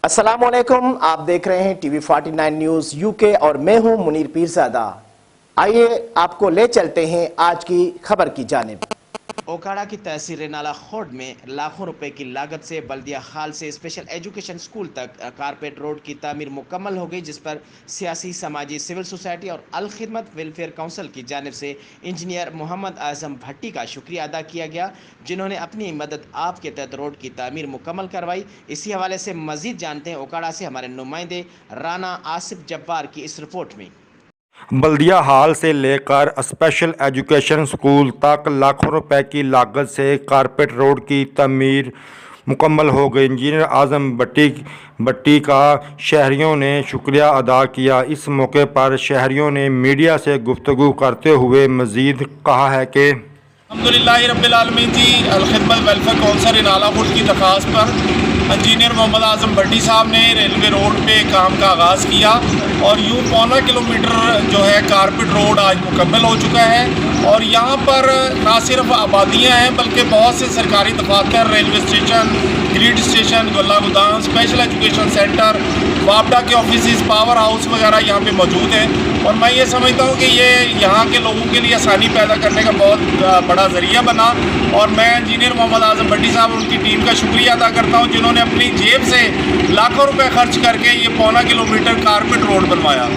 अस्सलाम वालेकुम, आप देख रहे हैं टीवी 49 न्यूज यूके और मैं हूं मुनीर पीरजादा। आइए आपको ले चलते हैं आज की खबर की जानिब। ओकाड़ा की तहसील रेनाला खोड में लाखों रुपए की लागत से बल्दिया हाल से स्पेशल एजुकेशन स्कूल तक कारपेट रोड की तामीर मुकम्मल हो गई, जिस पर सियासी, समाजी, सिविल सोसाइटी और अल खिदमत वेलफेयर काउंसिल की जानिब से इंजीनियर मोहम्मद आजम भट्टी का शुक्रिया अदा किया गया, जिन्होंने अपनी मदद आप के तहत रोड की तामीर मुकम्मल करवाई। इसी हवाले से मजीद जानते हैं ओकाड़ा से हमारे नुमाइंदे राना आसिफ जब्बार की इस रिपोर्ट में। बल्दिया हाल से लेकर स्पेशल एजुकेशन स्कूल तक लाखों रुपए की लागत से कारपेट रोड की तमीर मुकम्मल हो गई। इंजीनियर आजम भट्टी का शहरियों ने शुक्रिया अदा किया। इस मौके पर शहरियों ने मीडिया से गुफ्तगू करते हुए मज़ीद कहा है कि अल्हम्दुलिल्लाह रब्बिल आलमीन जी, अल खिदमत वेलफेयर काउंसिल रेनाला खोड की दरख्वास्त पर इंजीनियर मोहम्मद आजम भट्टी साहब ने रेलवे रोड पे काम का आगाज़ किया और यूँ 1.25 किलोमीटर जो है कारपेट रोड आज मुकम्मल हो चुका है। और यहाँ पर ना सिर्फ आबादियाँ हैं बल्कि बहुत से सरकारी दफातर, रेलवे स्टेशन, ग्रिड स्टेशन, गोला गोदाम, स्पेशल एजुकेशन सेंटर, वापडा के ऑफिस, पावर हाउस वगैरह यहाँ पे मौजूद हैं। और मैं ये समझता हूँ कि ये यहाँ के लोगों के लिए आसानी पैदा करने का बहुत बड़ा ज़रिया बना। और मैं इंजीनियर मोहम्मद आजम भट्टी साहब और उनकी टीम का शुक्रिया अदा करता हूँ, जिन्होंने अपनी जेब से लाखों रुपए खर्च करके ये 1.25 किलोमीटर कारपेट रोड बनवाया।